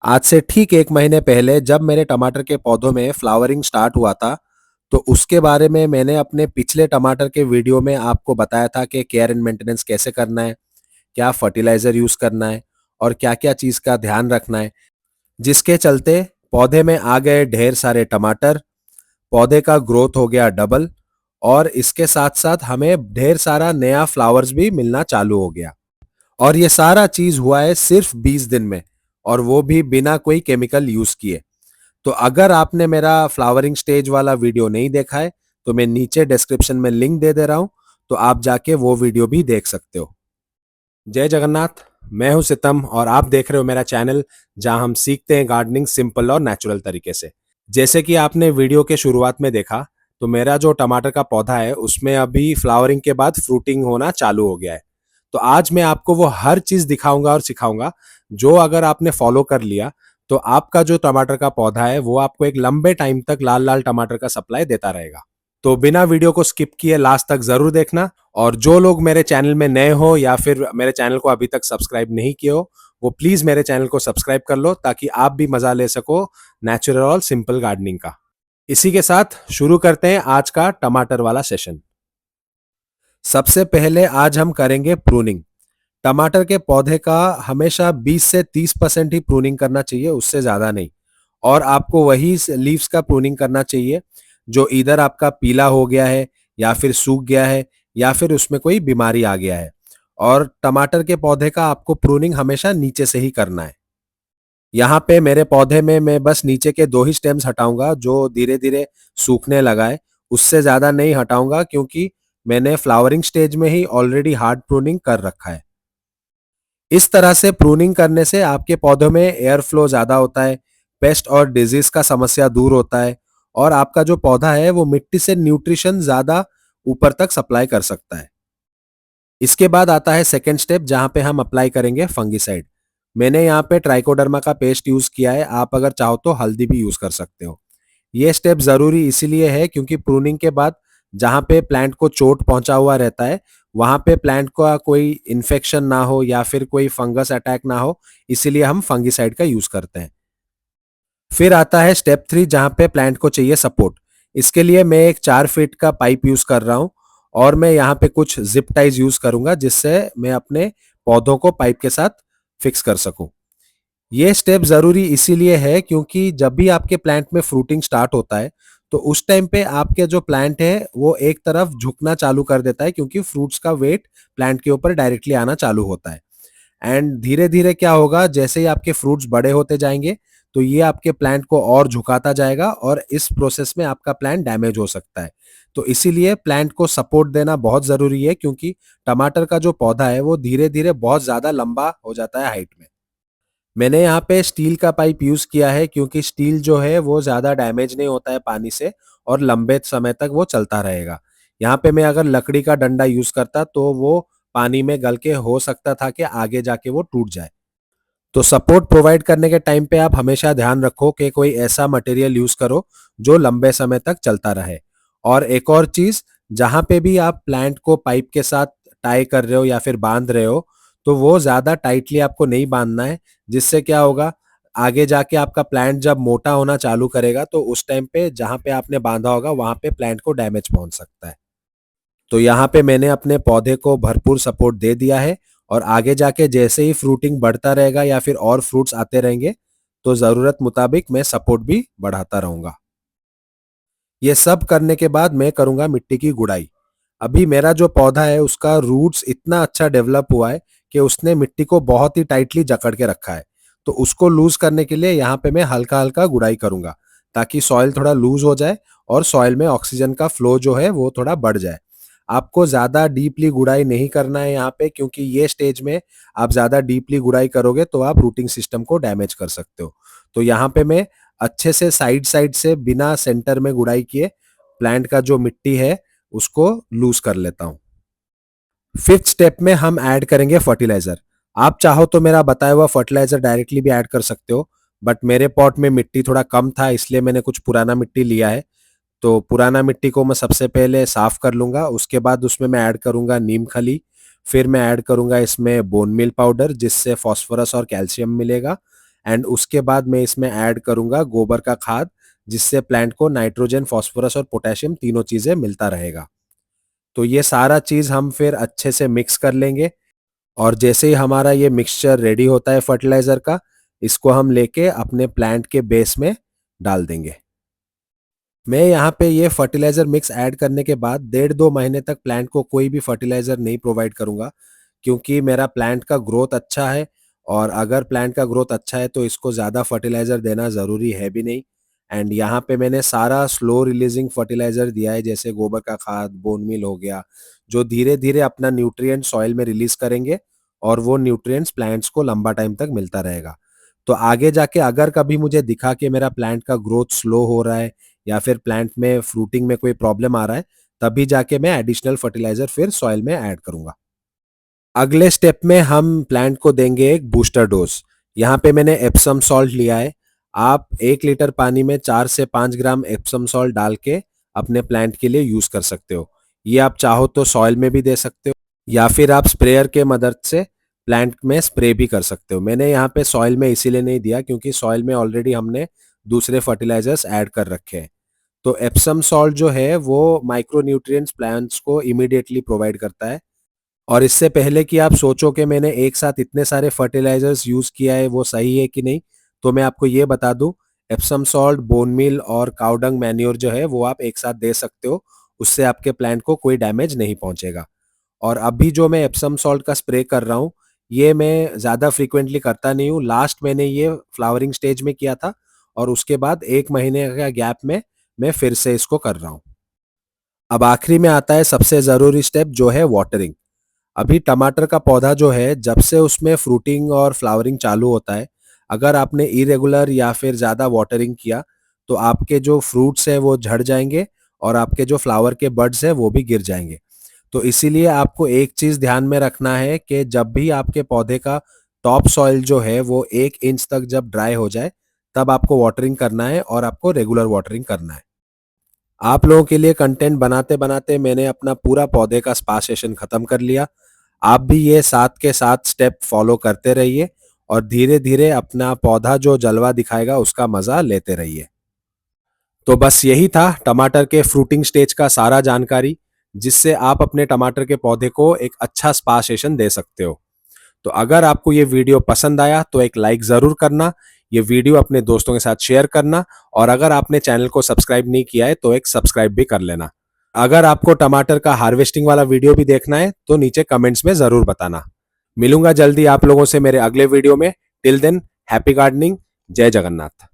आज से ठीक 1 महीने पहले जब मेरे टमाटर के पौधों में फ्लावरिंग स्टार्ट हुआ था, तो उसके बारे में मैंने अपने पिछले टमाटर के वीडियो में आपको बताया था कि केयर एंड मेंटेनेंस कैसे करना है, क्या फर्टिलाइज़र यूज़ करना है और क्या-क्या चीज़ का ध्यान रखना है, जिसके चलते पौधे में आ गए ढेर सारे टमाटर, पौधे का ग्रोथ हो गया डबल और इसके साथ-साथ हमें ढेर सारा नया फ्लावर्स भी मिलना चालू हो गया। और ये सारा चीज़ हुआ है सिर्फ़ 20 दिन में और वो भी बिना कोई केमिकल यूज़ किए। तो अगर आपने मेरा फ्लावरिंग स्टेज वाला वीडियो नहीं देखा है, तो मैं नीचे डिस्क्रिप्शन में लिंक दे दे रहा हूँ, तो आप जाके वो वीडियो भी देख सकते हो। जय जगन्नाथ, मैं हूँ सितम और आप देख रहे हो मेरा चैनल जहाँ हम सीखते हैं गार्डनिंग सिंपल और नेचुरल तरीके से। जैसे कि आपने वीडियो के शुरुआत में देखा, तो मेरा जो टमाटर का पौधा है उसमें अभी फ्लावरिंग के बाद फ्रूटिंग होना चालू हो गया है। तो आज मैं आपको वो हर चीज़ दिखाऊंगा और सिखाऊंगा, जो अगर आपने फॉलो कर लिया, तो आपका जो टमाटर का पौधा है वो आपको एक लंबे टाइम तक लाल-लाल टमाटर का सप्लाई देता रहेगा। तो बिना वीडियो को स्किप किए लास्ट तक ज़रूर देखना और जो लोग मेरे चैनल में नए हो या फिर मेरे चैनल को अभी तक सब्सक्राइब नहीं किए हो, वो प्लीज़ मेरे चैनल को सब्सक्राइब कर लो ताकि आप भी मज़ा ले सको नेचुरल और सिंपल गार्डनिंग का। इसी के साथ शुरू करते हैं आज का टमाटर वाला सेशन। सबसे पहले आज हम करेंगे प्रूनिंग। टमाटर के पौधे का हमेशा 20 से 30% ही प्रूनिंग करना चाहिए, उससे ज़्यादा नहीं। और आपको वही लीव्स का प्रूनिंग करना चाहिए जो इधर आपका पीला हो गया है या फिर सूख गया है या फिर उसमें कोई बीमारी आ गया है। और टमाटर के पौधे का आपको प्रूनिंग हमेशा नीचे से ही करना है। यहाँ पे मेरे पौधे में मैं बस नीचे के 2 ही स्टेम्स हटाऊंगा जो धीरे-धीरे सूखने लगा है। उससे ज़्यादा नहीं हटाऊंगा क्योंकि मैंने फ्लावरिंग स्टेज में ही ऑलरेडी हार्ड प्रूनिंग कर रखा है। इस तरह से प्रूनिंग करने से आपके पौधों में एयर फ्लो ज़्यादा होता है, पेस्ट और डिजीज़ का समस्या दूर होता है और आपका जो पौधा है वो मिट्टी से न्यूट्रिशन ज़्यादा ऊपर तक सप्लाई कर सकता है। इसके बाद आता है सेकंड स्टेप जहाँ पे हम अप्लाई करेंगे फंगिसाइड। मैंने यहाँ पे ट्राइकोडर्मा का पेस्ट यूज़ किया है, आप अगर चाहो तो हल्दी भी यूज़ कर सकते हो। ये स्टेप ज़रूरी इसीलिए है क्योंकि प्रूनिंग के बाद जहाँ पे प्लांट को चोट पहुँचा हुआ रहता है, वहाँ पे प्लांट का कोई इन्फेक्शन ना हो या फिर कोई फंगस अटैक ना हो, इसीलिए हम फंगिसाइड का यूज़ करते हैं। फिर आता है स्टेप 3 जहाँ पे प्लांट को चाहिए सपोर्ट। इसके लिए मैं एक 4 फीट का पाइप यूज़ कर रहा हूँ और मैं यहाँ पे कुछ ज़िप टाइज़ यूज़ करूँगा जिससे मैं अपने पौधों को पाइप के साथ फिक्स कर सकूँ। ये स्टेप ज़रूरी इसीलिए है क्योंकि जब भी आपके प्लांट में फ्रूटिंग स्टार्ट होता है, तो उस टाइम पे आपके जो प्लांट है वो एक तरफ झुकना चालू कर देता है क्योंकि फ्रूट्स का वेट प्लांट के ऊपर डायरेक्टली आना चालू होता है। एंड धीरे-धीरे क्या होगा जैसे ही आपके फ्रूट्स बड़े होते जाएँगे, तो ये आपके प्लांट को और झुकाता जाएगा और इस प्रोसेस में आपका प्लांट डैमेज हो सकता है। तो इसीलिए प्लांट को सपोर्ट देना बहुत ज़रूरी है क्योंकि टमाटर का जो पौधा है वो धीरे-धीरे बहुत ज़्यादा लंबा हो जाता है हाइट में। मैंने यहाँ पे स्टील का पाइप यूज़ किया है क्योंकि स्टील जो है वो ज़्यादा डैमेज नहीं होता है पानी से और लंबे समय तक वो चलता रहेगा। यहाँ पे मैं अगर लकड़ी का डंडा यूज़ करता तो वो पानी में गल के हो सकता था कि आगे जाके वो टूट जाए। तो सपोर्ट प्रोवाइड करने के टाइम पे आप हमेशा ध्यान रखो कि कोई ऐसा मटेरियल यूज़ करो जो लंबे समय तक चलता रहे। और एक और चीज़, जहाँ पे भी आप प्लांट को पाइप के साथ टाई कर रहे हो या फिर बांध रहे हो, तो वो ज़्यादा टाइटली आपको नहीं बांधना है, जिससे क्या होगा आगे जाके आपका प्लांट जब मोटा होना चालू करेगा तो उस टाइम पे जहाँ पे आपने बांधा होगा वहाँ पे प्लांट को डैमेज पहुँच सकता है। तो यहाँ पे मैंने अपने पौधे को भरपूर सपोर्ट दे दिया है और आगे जाके जैसे ही फ्रूटिंग बढ़ता रहेगा या फिर और फ्रूट्स आते रहेंगे, तो ज़रूरत मुताबिक मैं सपोर्ट भी बढ़ाता रहूँगा। ये सब करने के बाद मैं करूँगा मिट्टी की गुड़ाई। अभी मेरा जो पौधा है उसका रूट्स इतना अच्छा डेवलप हुआ है कि उसने मिट्टी को बहुत ही टाइटली जकड़ के रखा है। तो उसको लूज़ करने के लिए यहाँ पे मैं हल्का-हल्का गुड़ाई करूँगा, ताकि सॉइल थोड़ा लूज़ हो जाए और सॉइल में ऑक्सीजन का फ्लो जो है वो थोड़ा बढ़ जाए। आपको ज़्यादा डीपली गुड़ाई नहीं करना है यहाँ पे क्योंकि ये स्टेज में आप ज़्यादा डीपली गुड़ाई करोगे तो आप रूटिंग सिस्टम को डैमेज कर सकते हो। तो यहाँ पे मैं अच्छे से साइड-साइड से बिना सेंटर में गुड़ाई किए प्लांट का जो मिट्टी है उसको लूज़ कर लेता हूँ। फिफ्थ स्टेप में हम ऐड करेंगे फर्टिलाइज़र। आप चाहो तो मेरा बताया हुआ फर्टिलाइज़र डायरेक्टली भी ऐड कर सकते हो, बट मेरे पॉट में मिट्टी थोड़ा कम था इसलिए मैंने कुछ पुराना मिट्टी लिया है। तो पुराना मिट्टी को मैं सबसे पहले साफ कर लूँगा, उसके बाद उसमें मैं ऐड करूँगा नीम खली, फिर मैं ऐड करूँगा इसमें बोन मील पाउडर जिससे फास्फोरस और कैल्शियम मिलेगा एंड उसके बाद मैं इसमें ऐड करूंगा गोबर का खाद, जिससे प्लांट को नाइट्रोजन, फास्फोरस और पोटेशियम तीनों चीजें मिलता रहेगा। तो ये सारा चीज हम फिर अच्छे से मिक्स कर लेंगे, और जैसे ही हमारा ये मिक्सचर रेडी होता है फर्टिलाइजर का, इसको हम लेके अपने प्लांट के बेस में डाल देंगे। मैं यहाँ पे ये फर्टिलाइजर मिक्स ऐड करने के बाद 1.5-2 महीने तक प्लांट को कोई भी फर्टिलाइजर नहीं प्रोवाइड करूंगा, क्योंकि मेरा प्लांट का ग्रोथ अच्छा है, और अगर प्लांट का ग्रोथ अच्छा है तो इसको ज़्यादा फर्टिलाइजर देना ज़रूरी है भी नहीं। एंड यहाँ पे मैंने सारा स्लो रिलीजिंग फर्टिलाइजर दिया है, जैसे गोबर का खाद, बोन मील हो गया, जो धीरे धीरे अपना न्यूट्रिएंट सॉइल में रिलीज करेंगे, और वो न्यूट्रिएंट्स प्लांट्स को लंबा टाइम तक मिलता रहेगा। तो आगे जाके अगर कभी मुझे दिखा कि मेरा प्लांट का ग्रोथ स्लो हो रहा है, या फिर प्लांट में फ्रूटिंग में कोई प्रॉब्लम आ रहा है, तभी जाके मैं एडिशनल फर्टिलाइजर फिर सॉइल में ऐड करूंगा। अगले स्टेप में हम प्लांट को देंगे एक बूस्टर डोज। यहाँ पे मैंने एप्सम सॉल्ट लिया है। आप 1 लीटर पानी में 4 से 5 ग्राम एप्सम सॉल्ट डाल के अपने प्लांट के लिए यूज कर सकते हो। ये आप चाहो तो सॉइल में भी दे सकते हो, या फिर आप स्प्रेयर के मदद से प्लांट में स्प्रे भी कर सकते हो। मैंने यहाँ पे सॉइल में इसीलिए नहीं दिया क्योंकि सॉइल में ऑलरेडी हमने दूसरे फर्टिलाइजर्स ऐड कर रखे हैं। तो एप्सम सॉल्ट जो है वो माइक्रो न्यूट्रिएंट्स प्लांट्स को इमीडिएटली प्रोवाइड करता है। और इससे पहले कि आप सोचो कि मैंने एक साथ इतने सारे फर्टिलाइजर्स यूज किया है वो सही है कि नहीं, तो मैं आपको ये बता दूं, एप्सम सॉल्ट, बोन मील और काउडंग मैन्योर जो है वो आप एक साथ दे सकते हो। उससे आपके प्लांट को कोई डैमेज नहीं पहुंचेगा। और अभी जो मैं एप्सम सॉल्ट का स्प्रे कर रहा हूँ, ये मैं ज़्यादा फ्रीक्वेंटली करता नहीं हूँ। लास्ट मैंने ये फ्लावरिंग स्टेज में किया था, और उसके बाद 1 महीने का गैप में मैं फिर से इसको कर रहा हूँ। अब आखिरी में आता है सबसे ज़रूरी स्टेप, जो है वाटरिंग। अभी टमाटर का पौधा जो है, जब से उसमें फ्रूटिंग और फ्लावरिंग चालू होता है, अगर आपने इरेगुलर या फिर ज़्यादा वाटरिंग किया, तो आपके जो फ्रूट्स है वो झड़ जाएंगे, और आपके जो फ्लावर के बड्स है वो भी गिर जाएंगे। तो इसीलिए आपको एक चीज़ ध्यान में रखना है कि जब भी आपके पौधे का टॉप सॉइल जो है वो 1 इंच तक जब ड्राई हो जाए, तब आपको वाटरिंग करना है, और आपको रेगुलर वाटरिंग करना है। आप लोगों के लिए कंटेंट बनाते बनाते मैंने अपना पूरा पौधे का स्पा सेशन खत्म कर लिया। आप भी ये साथ के साथ स्टेप फॉलो करते रहिए, और धीरे धीरे अपना पौधा जो जलवा दिखाएगा उसका मजा लेते रहिए। तो बस यही था टमाटर के फ्रूटिंग स्टेज का सारा जानकारी, जिससे आप अपने टमाटर के पौधे को एक अच्छा स्पा सेशन दे सकते हो। तो अगर आपको ये वीडियो पसंद आया तो एक लाइक जरूर करना, ये वीडियो अपने दोस्तों के साथ शेयर करना, और अगर आपने चैनल को सब्सक्राइब नहीं किया है तो एक सब्सक्राइब भी कर लेना। अगर आपको टमाटर का हार्वेस्टिंग वाला वीडियो भी देखना है तो नीचे कमेंट्स में जरूर बताना। मिलूंगा जल्दी आप लोगों से मेरे अगले वीडियो में। Till then, happy gardening. Jai Jagannath.